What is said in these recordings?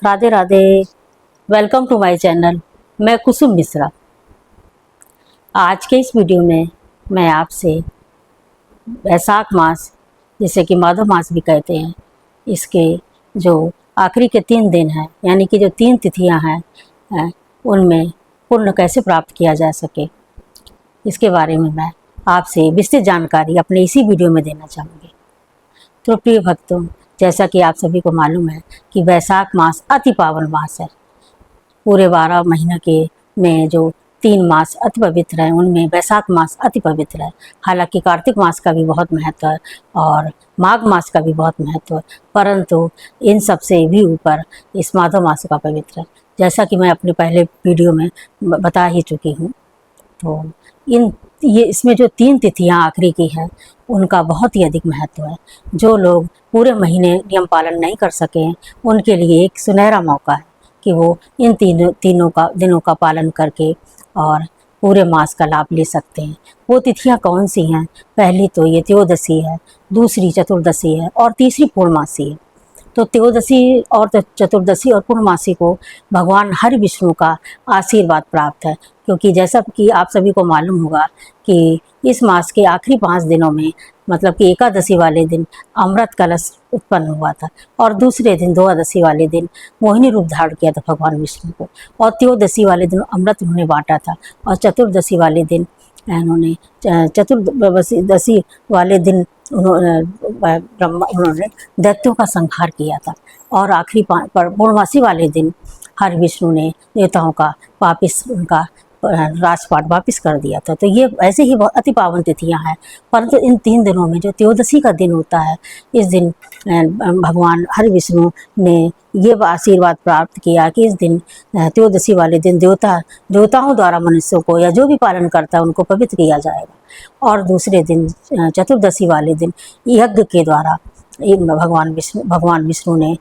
Radhe Radhe. Welcome to my channel. मैं कुसुम मिश्रा। आज के इस वीडियो में मैं आपसे वैशाख मास, जिसे कि माधव मास भी कहते हैं, इसके जो आखिरी के 3 दिन हैं, यानी कि जो 3 तिथियां हैं, उनमें पुण्य कैसे प्राप्त किया जा सके, इसके बारे में मैं आपसे विस्तृत जानकारी अपने इसी वीडियो में देना चाहूँगी। तो प्रिय भक्तों, जैसा कि आप सभी को मालूम है कि वैशाख मास अति पावन मास है। पूरे 12 महीने के में जो 3 मास अति पवित्र हैं, उनमें वैशाख मास अति पवित्र है। हालांकि कार्तिक मास का भी बहुत महत्व है और माघ मास का भी बहुत महत्व है, परंतु इन सब से भी ऊपर इस माधव मास का पवित्र है, जैसा कि मैं अपने पहले वीडियो में बता ही चुकी हूँ। तो ये इसमें जो 3 तिथियां आखिरी की हैं, उनका बहुत ही अधिक महत्व है। जो लोग पूरे महीने नियम पालन नहीं कर सके, उनके लिए एक सुनहरा मौका है कि वो इन दिनों का पालन करके और पूरे मास का लाभ ले सकते हैं। वो तिथियां कौन सी हैं? पहली तो ये त्योदशी है, दूसरी चतुर्दशी है और तीसरी पूर्णमासी है। तो त्योदशी और चतुर्दशी और पूर्णमासी को भगवान हरि विष्णु का आशीर्वाद प्राप्त है, क्योंकि जैसा कि आप सभी को मालूम होगा कि इस मास के आखिरी 5 दिनों में, मतलब कि एकादशी वाले दिन अमृत कलश उत्पन्न हुआ था और दूसरे दिन द्वादशी वाले दिन मोहिनी रूप धारण किया था भगवान विष्णु को, और त्योदशी वाले दिन अमृत उन्होंने बांटा था, और चतुर्दशी वाले दिन चतुर्दशी वाले दिन उन्होंने दैत्यों का संहार किया था, और आखिरी पूर्णमासी वाले दिन हरि विष्णु ने देवताओं का वापिस उनका राजपाट वापिस कर दिया था। तो ये ऐसे ही बहुत अति पावन तिथियां हैं। परंतु इन 3 दिनों में जो त्योदशी का दिन होता है, इस दिन भगवान हरि विष्णु ने ये आशीर्वाद प्राप्त किया कि इस दिन त्योदशी वाले दिन देवताओं द्वारा मनुष्यों को या जो भी पालन करता है उनको पवित्र किया जाएगा, और दूसरे दिन चतुर्दशी वाले दिन यज्ञ के द्वारा भगवान विष्णु ने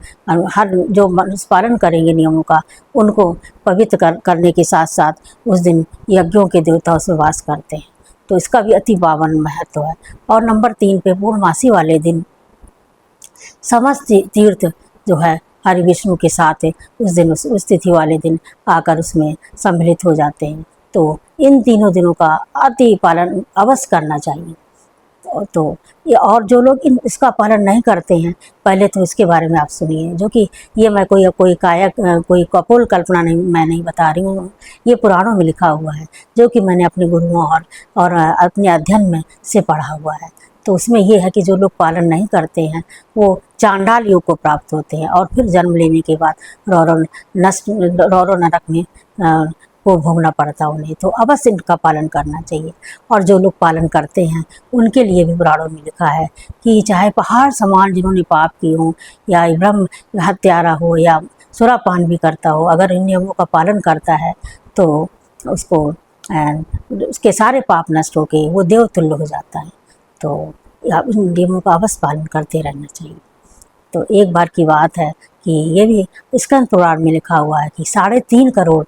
हर जो मनुष्य पालन करेंगे नियमों का, उनको पवित्र करने के साथ साथ उस दिन यज्ञों के देवता उसमें वास करते हैं। तो इसका भी अति पावन महत्व है। और नंबर 3 पे पूर्णमासी वाले दिन समस्त तीर्थ जो है हरि विष्णु के साथ उस दिन उस तिथि वाले दिन आकर उसमें सम्मिलित हो जाते हैं। तो इन तीनों दिनों का अति पालन अवश्य करना चाहिए। तो ये, और जो लोग इसका पालन नहीं करते हैं, पहले तो इसके बारे में आप सुनिए, जो कि ये मैं कोई कपोल कल्पना नहीं बता रही हूँ। ये पुराणों में लिखा हुआ है, जो कि मैंने अपने गुरुओं और अपने अध्ययन में से पढ़ा हुआ है। तो उसमें ये है कि जो लोग पालन नहीं करते हैं वो चांडाल योग को प्राप्त होते हैं, और फिर जन्म लेने के बाद रौरव नरक में को भोगना पड़ता उन्हें। तो अवश्य इनका पालन करना चाहिए। और जो लोग पालन करते हैं उनके लिए भी पुराणों में लिखा है कि चाहे पहाड़ समान जिन्होंने पाप किए हों, या ब्रह्म हत्यारा हो, या सुरापान भी करता हो, अगर इन नियमों का पालन करता है तो उसके सारे पाप नष्ट होकर वो देवतुल्य हो जाता है। तो इन नियमों का अवश्य पालन करते रहना चाहिए। तो एक बार की बात है कि ये भी स्कंद पुराण में लिखा हुआ है कि 3.5 करोड़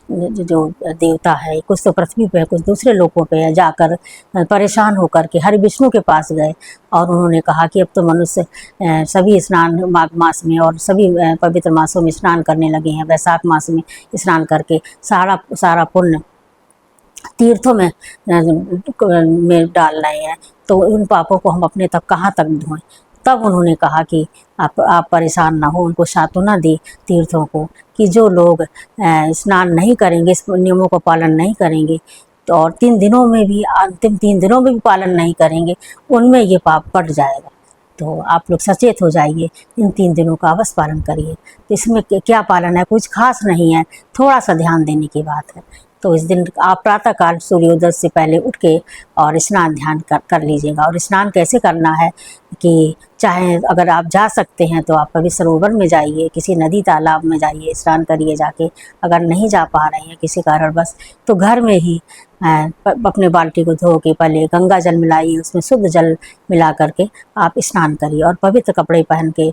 जो देवता है, कुछ तो पृथ्वी पे है, कुछ दूसरे लोकों पे है, जाकर परेशान होकर के हरि विष्णु के पास गए, और उन्होंने कहा कि अब तो मनुष्य सभी स्नान माघ मास में और सभी पवित्र मासों में स्नान करने लगे हैं। वैशाख मास में स्नान करके सारा पुण्य तीर्थों में डाल रहे हैं, तो उन पापों को हम अपने तक कहाँ तक धोएं। तब उन्होंने कहा कि आप परेशान ना हो, उनको सांत्वना दी तीर्थों को कि जो लोग स्नान नहीं करेंगे, इस नियमों का पालन नहीं करेंगे, तो और 3 दिनों में भी, अंतिम 3 दिनों में भी पालन नहीं करेंगे, उनमें ये पाप बढ़ जाएगा। तो आप लोग सचेत हो जाइए, इन 3 दिनों का अवश्य पालन करिए। तो इसमें क्या पालन है? कुछ खास नहीं है, थोड़ा सा ध्यान देने की बात है। तो इस दिन आप प्रातःकाल सूर्योदय से पहले उठ के और स्नान ध्यान कर लीजिएगा। और स्नान कैसे करना है कि चाहे अगर आप जा सकते हैं तो आप कभी सरोवर में जाइए, किसी नदी तालाब में जाइए, स्नान करिए जाके। अगर नहीं जा पा रहे हैं किसी कारणवश, तो घर में ही अपने बाल्टी को धो के पहले गंगा जल मिलाइए, उसमें शुद्ध जल मिला करके आप स्नान करिए, और पवित्र कपड़े पहन के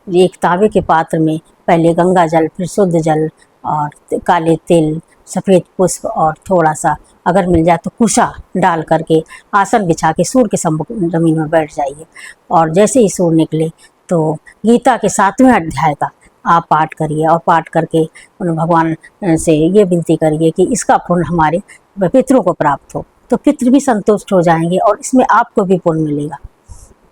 एक तांबे के पात्र में पहले गंगा जल, फिर शुद्ध जल और काले तिल, सफ़ेद पुष्प और थोड़ा सा अगर मिल जाए तो कुशा डाल करके आसन बिछा के सूर्य के सम्मुख ज़मीन में बैठ जाइए। और जैसे ही सूर्य निकले तो गीता के 7वें अध्याय का आप पाठ करिए और पाठ करके उन भगवान से ये विनती करिए कि इसका पुण्य हमारे पितरों को प्राप्त हो, तो पितृ भी संतुष्ट हो जाएंगे और इसमें आपको भी पुण्य मिलेगा।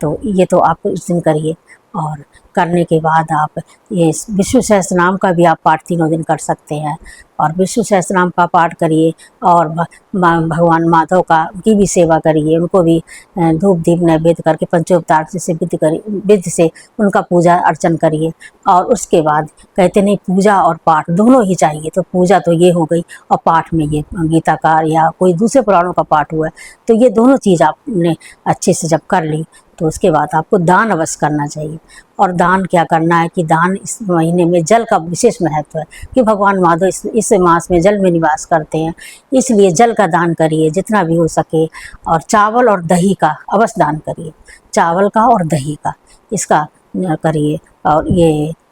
तो ये तो आप इस दिन करिए। और करने के बाद आप ये विष्णु सहस्त्र नाम का भी आप पाठ 3 दिन कर सकते हैं। और विष्णु सहस्त्र नाम का पाठ करिए और भगवान माधव का की भी सेवा करिए, उनको भी धूप दीप नैवेद्य करके पंचोपचार से विधि से उनका पूजा अर्चन करिए। और उसके बाद कहते नहीं, पूजा और पाठ दोनों ही चाहिए। तो पूजा तो ये हो गई और पाठ में ये गीता का या कोई दूसरे पुराणों का पाठ हुआ है, तो ये दोनों चीज़ आपने अच्छे से जब कर ली तो उसके बाद आपको दान अवश्य करना चाहिए। और दान क्या करना है कि दान इस महीने में जल का विशेष महत्व है कि भगवान माधव इस मास में जल में निवास करते हैं, इसलिए जल का दान करिए जितना भी हो सके। और चावल और दही का अवश्य दान करिए, चावल का और दही का इसका करिए।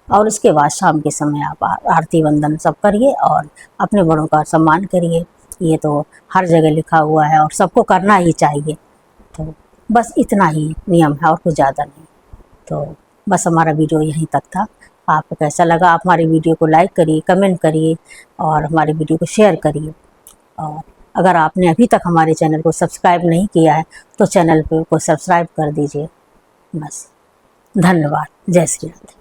और इसके बाद शाम के समय आप आरती वंदन सब करिए और अपने बड़ों का सम्मान करिए। ये तो हर जगह लिखा हुआ है और सबको करना ही चाहिए। तो बस इतना ही नियम है और कुछ ज़्यादा नहीं। तो बस हमारा वीडियो यहीं तक था। आपको कैसा लगा, आप हमारी वीडियो को लाइक करिए, कमेंट करिए और हमारी वीडियो को शेयर करिए। और अगर आपने अभी तक हमारे चैनल को सब्सक्राइब नहीं किया है तो चैनल को सब्सक्राइब कर दीजिए। बस, धन्यवाद। जय श्री राधे।